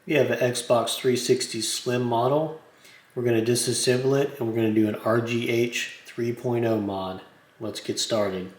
We have an Xbox 360 Slim model. We're going to disassemble it and we're going to do an RGH 3.0 mod. Let's get started.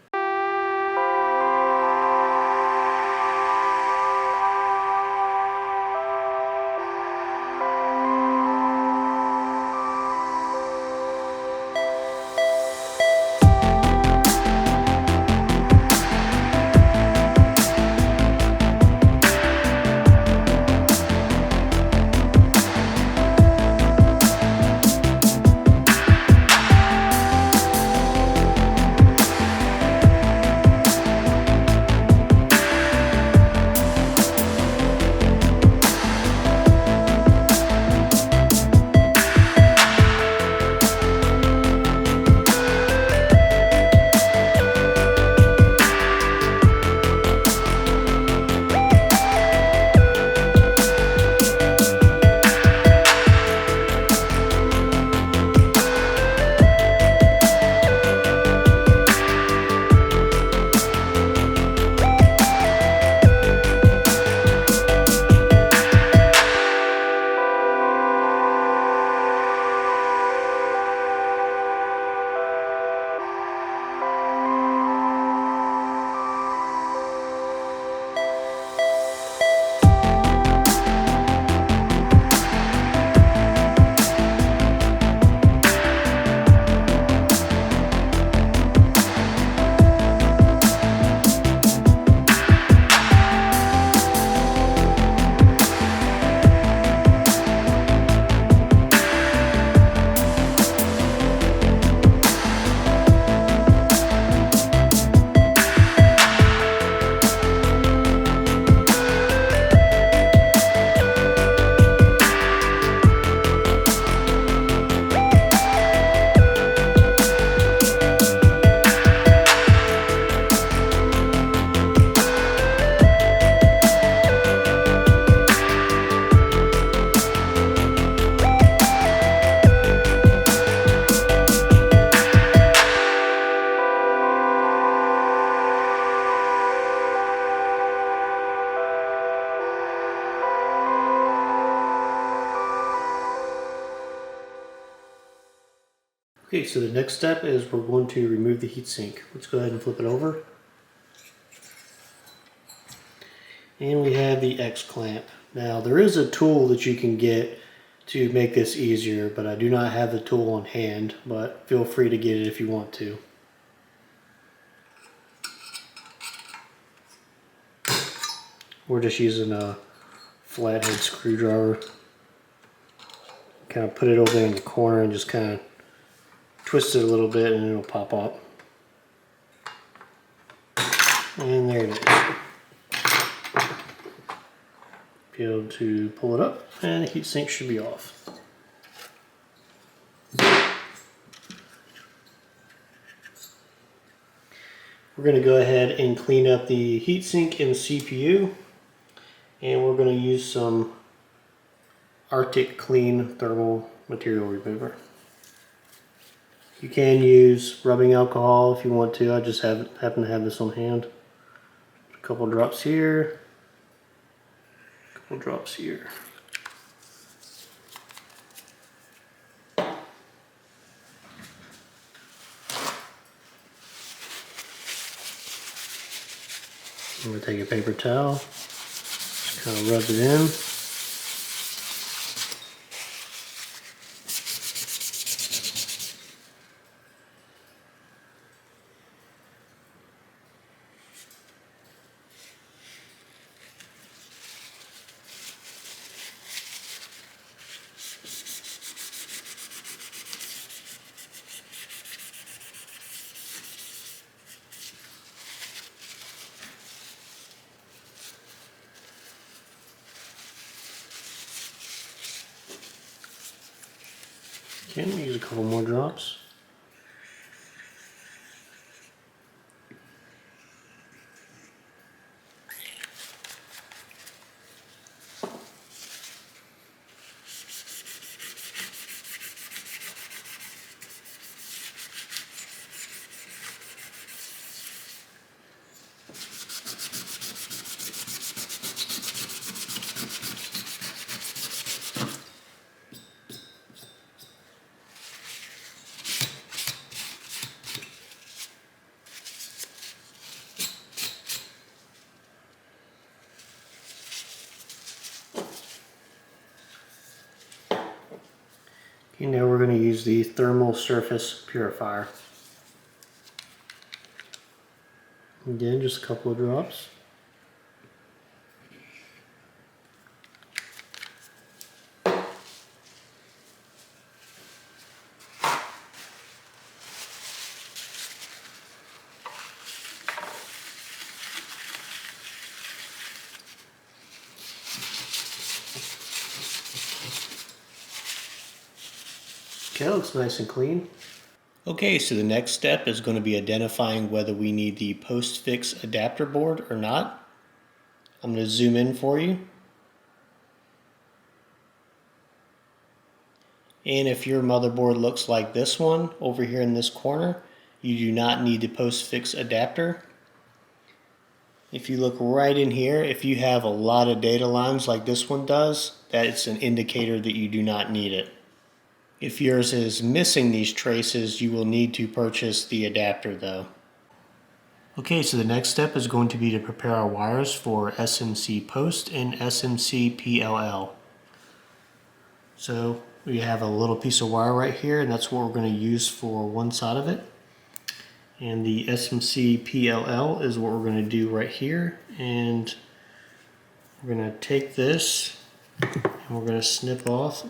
Okay, so the next step is we're going to remove the heatsink. Let's go ahead and flip it over. And we have the X clamp. Now there is a tool that you can get to make this easier, but I do not have the tool on hand, but feel free to get it if you want to. We're just using a flathead screwdriver. Kind of put it over there in the corner and just kind of twist it a little bit and it'll pop up. And there it is. Be able to pull it up and the heatsink should be off. We're going to go ahead and clean up the heatsink and the CPU, and we're going to use some Arctic Clean thermal material remover. You can use rubbing alcohol if you want to. I just happen to have this on hand. A couple drops here, a couple drops here. I'm going to take a paper towel, just kind of rub it in. Okay, I'm going to use a couple more drops. Okay, now we're going to use the thermal surface purifier. Again, just a couple of drops. Okay, looks nice and clean. Okay, so the next step is going to be identifying whether we need the post-fix adapter board or not. I'm going to zoom in for you. And if your motherboard looks like this one over here in this corner, you do not need the post-fix adapter. If you look right in here, if you have a lot of data lines like this one does, that's an indicator that you do not need it. If yours is missing these traces, you will need to purchase the adapter though. Okay, so the next step is going to be to prepare our wires for SMC post and SMC PLL. So we have a little piece of wire right here, and that's what we're going to use for one side of it. And the SMC PLL is what we're going to do right here. And we're going to take this and we're going to snip off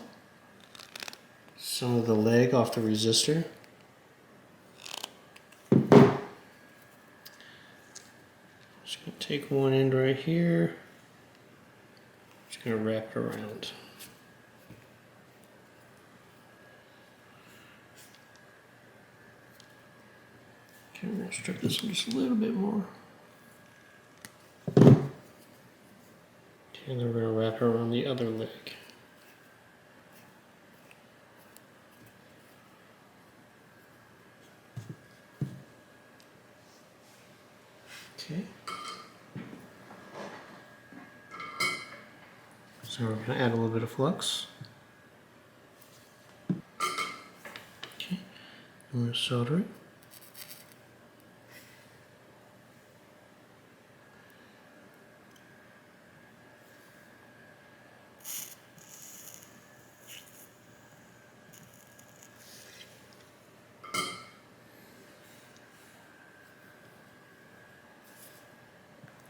some of the leg off the resistor. Just going to take one end right here. Just going to wrap it around. Okay, I'm going to strip this one just a little bit more. Okay, and then we're going to wrap it around the other leg. Okay. So we're going to add a little bit of flux. Okay. I'm going to solder it.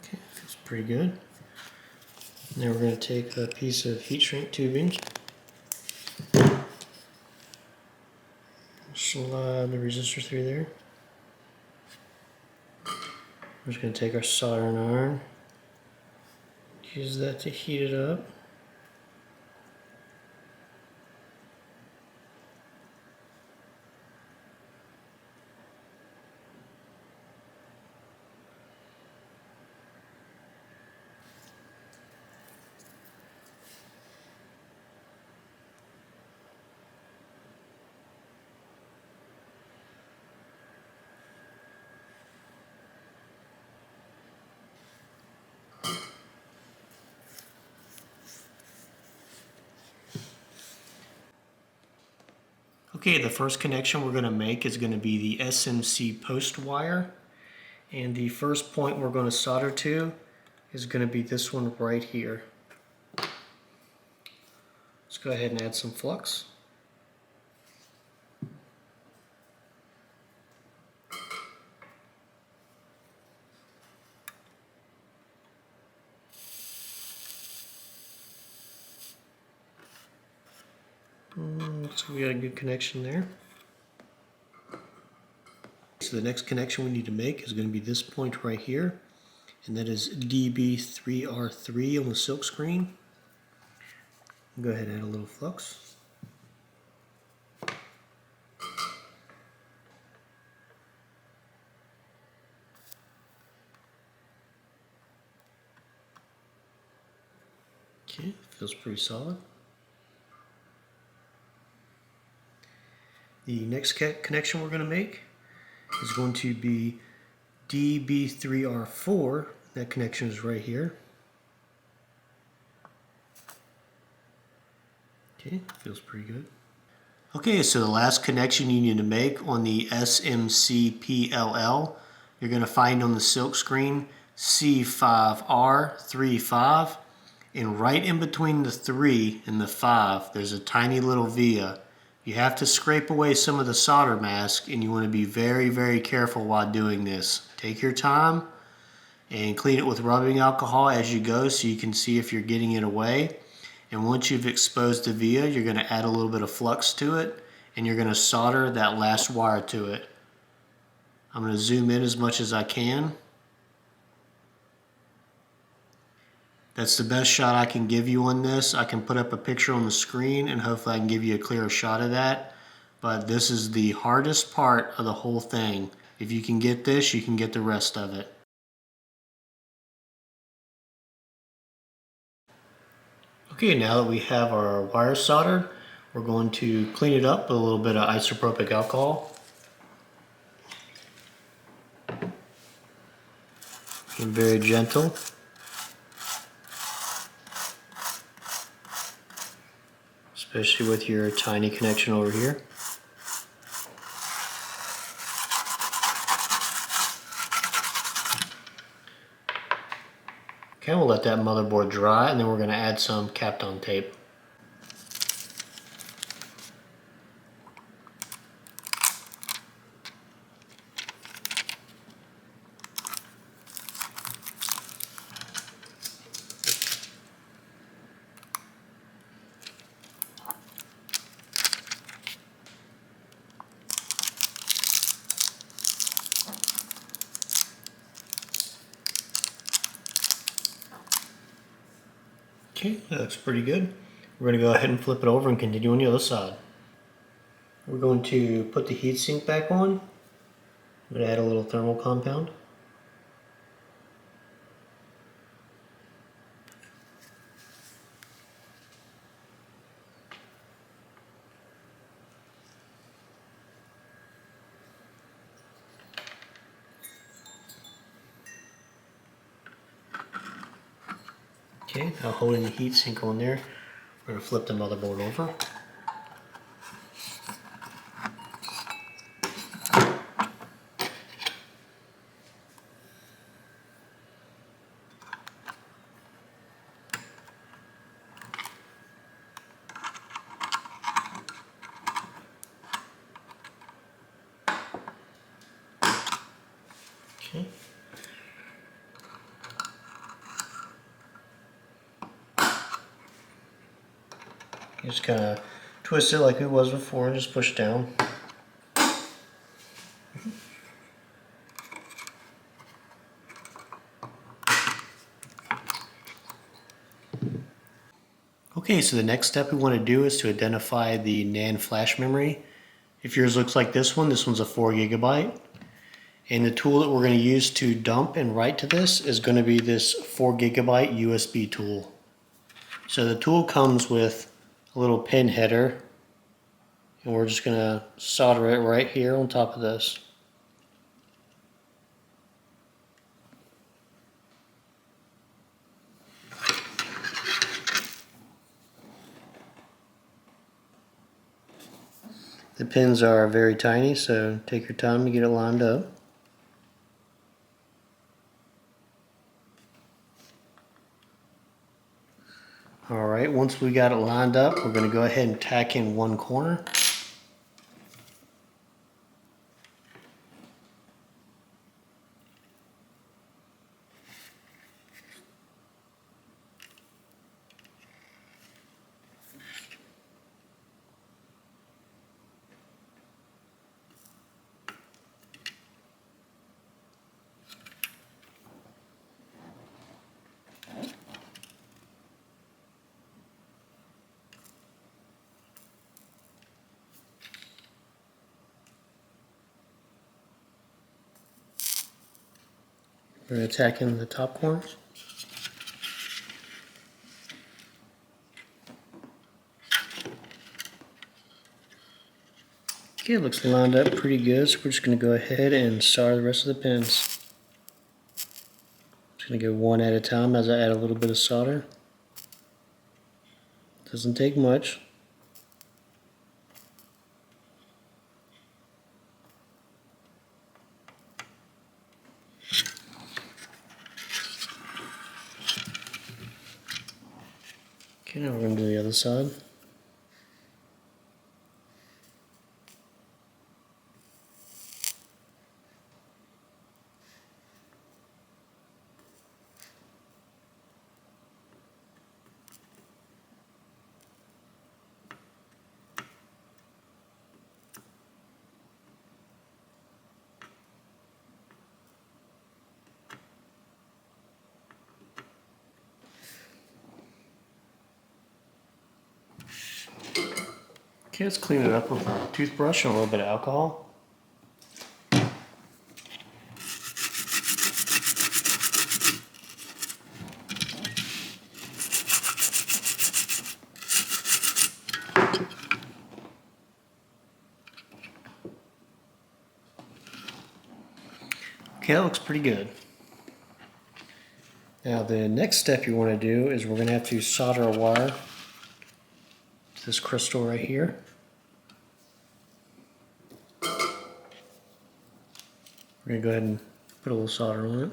Okay, feels pretty good. Now we're going to take a piece of heat shrink tubing, slide the resistor through there. We're just going to take our soldering iron, use that to heat it up. Okay, the first connection we're going to make is going to be the SMC post wire. And the first point we're going to solder to is going to be this one right here. Let's go ahead and add some flux. So we got a good connection there. So the next connection we need to make is going to be this point right here, and that is DB3R3 on the silk screen. Go ahead and add a little flux. Okay, feels pretty solid. The next connection we're going to make is going to be DB3R4. That connection is right here. Okay, feels pretty good. Okay, so the last connection you need to make on the SMC PLL, you're going to find on the silk screen C5R35, and right in between the 3 and the 5, there's a tiny little via. You have to scrape away some of the solder mask, and you want to be very, very careful while doing this. Take your time and clean it with rubbing alcohol as you go so you can see if you're getting it away. And once you've exposed the via, you're going to add a little bit of flux to it, and you're going to solder that last wire to it. I'm going to zoom in as much as I can. That's the best shot I can give you on this. I can put up a picture on the screen and hopefully I can give you a clearer shot of that. But this is the hardest part of the whole thing. If you can get this, you can get the rest of it. Okay, now that we have our wire soldered, we're going to clean it up with a little bit of isopropyl alcohol. And very gentle. Especially with your tiny connection over here. Okay, we'll let that motherboard dry and then we're going to add some Kapton tape. Okay, that looks pretty good. We're going to go ahead and flip it over and continue on the other side. We're going to put the heatsink back on. I'm going to add a little thermal compound. Okay, now holding the heatsink on there, we're going to flip the motherboard over. Okay. Just kind of twist it like it was before and just push down. Okay, so the next step we want to do is to identify the NAND flash memory. If yours looks like this one's a 4 GB. And the tool that we're going to use to dump and write to this is going to be this 4 GB USB tool. So the tool comes with a little pin header, and we're just going to solder it right here on top of this. The pins are very tiny, so take your time to get it lined up. Alright, once we got it lined up, we're going to go ahead and tack in one corner. We're going to tack in the top corners. Okay, it looks lined up pretty good, so we're just going to go ahead and solder the rest of the pins. Just going to go one at a time as I add a little bit of solder. Doesn't take much. Okay, now we're going to do the other side. Okay, let's clean it up with a toothbrush and a little bit of alcohol. Okay, that looks pretty good. Now the next step you want to do is we're going to have to solder a wire to this crystal right here. We're going to go ahead and put a little solder on it.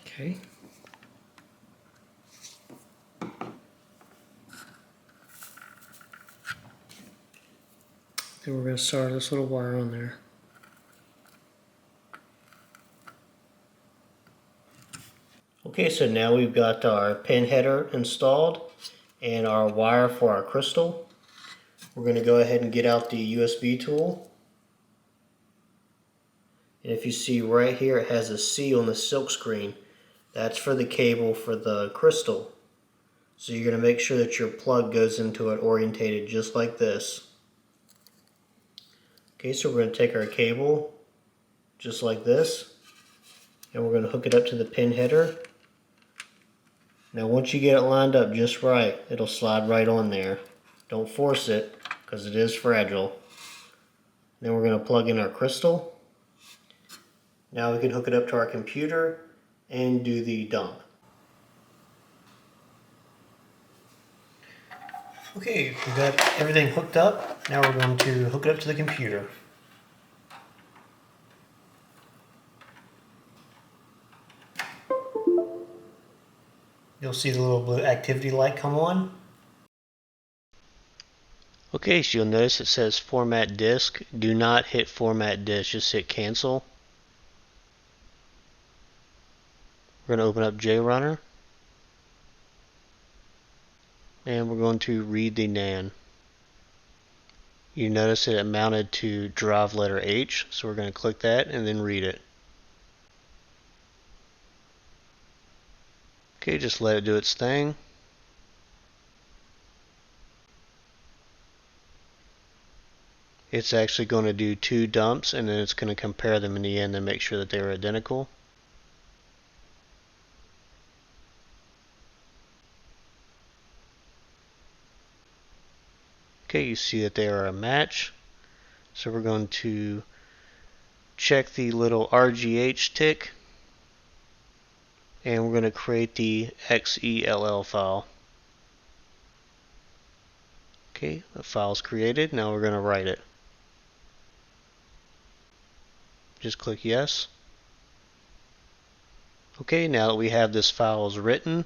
Okay. Then we're going to solder this little wire on there. Okay, so now we've got our pin header installed and our wire for our crystal. We're going to go ahead and get out the USB tool. And if you see right here, it has a C on the silk screen. That's for the cable for the crystal. So you're going to make sure that your plug goes into it orientated just like this. Okay, so we're going to take our cable just like this, and we're going to hook it up to the pin header. Now once you get it lined up just right, it'll slide right on there. Don't force it because it is fragile. Then we're going to plug in our crystal. Now we can hook it up to our computer and do the dump. Okay, we've got everything hooked up. Now we're going to hook it up to the computer. You'll see the little blue activity light come on. Okay, so you'll notice it says format disk. Do not hit format disk, just hit cancel. We're going to open up JRunner. And we're going to read the NAND. You notice that it mounted to drive letter H, so we're going to click that and then read it. Okay, just let it do its thing. It's actually going to do 2 dumps and then it's going to compare them in the end and make sure that they are identical. Okay, you see that they are a match. So we're going to check the little RGH tick and we're going to create the XELL file. Okay, the file's created. Now we're going to write it. Just click yes. Okay, now that we have this file as written,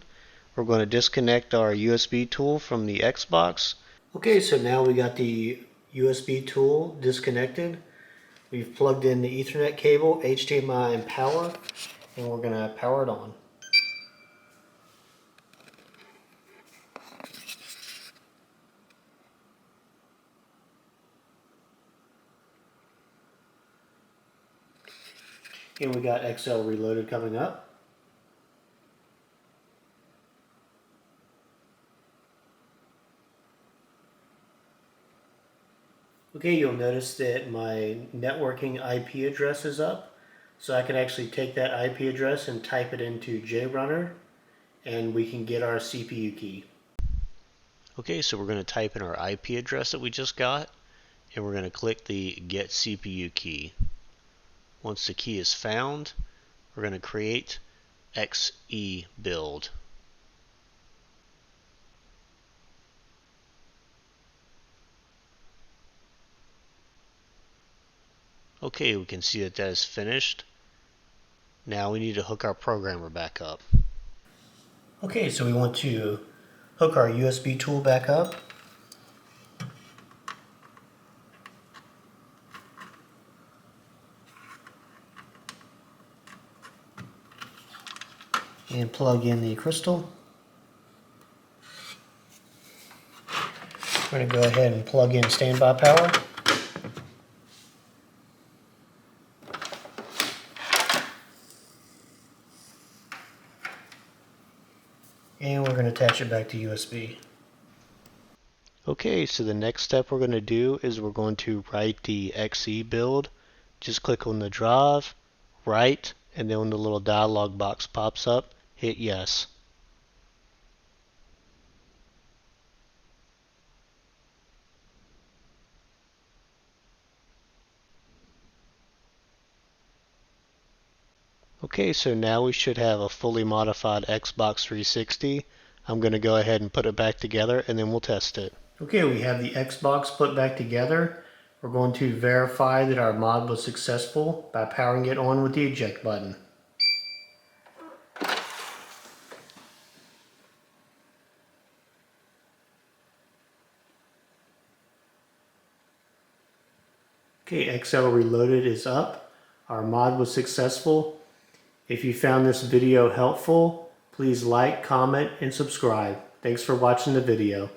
we're going to disconnect our USB tool from the Xbox. Okay, so now we got the USB tool disconnected. We've plugged in the Ethernet cable, HDMI, and power, and we're going to power it on. And we got XL Reloaded coming up. Okay, you'll notice that my networking IP address is up. So I can actually take that IP address and type it into JRunner, and we can get our CPU key. Okay, so we're going to type in our IP address that we just got, and we're going to click the Get CPU Key. Once the key is found, we're going to create XE build. Okay, we can see that that is finished. Now we need to hook our programmer back up. Okay, so we want to hook our USB tool back up. And plug in the crystal. We're going to go ahead and plug in standby power. attach it back to USB. Okay, so the next step we're going to do is we're going to write the XE build. Just click on the drive, write, and then when the little dialog box pops up, hit yes. Okay, so now we should have a fully modified Xbox 360. I'm going to go ahead and put it back together and then we'll test it. Okay, we have the Xbox put back together. We're going to verify that our mod was successful by powering it on with the eject button. Okay, XL Reloaded is up. Our mod was successful. If you found this video helpful, please like, comment, and subscribe. Thanks for watching the video.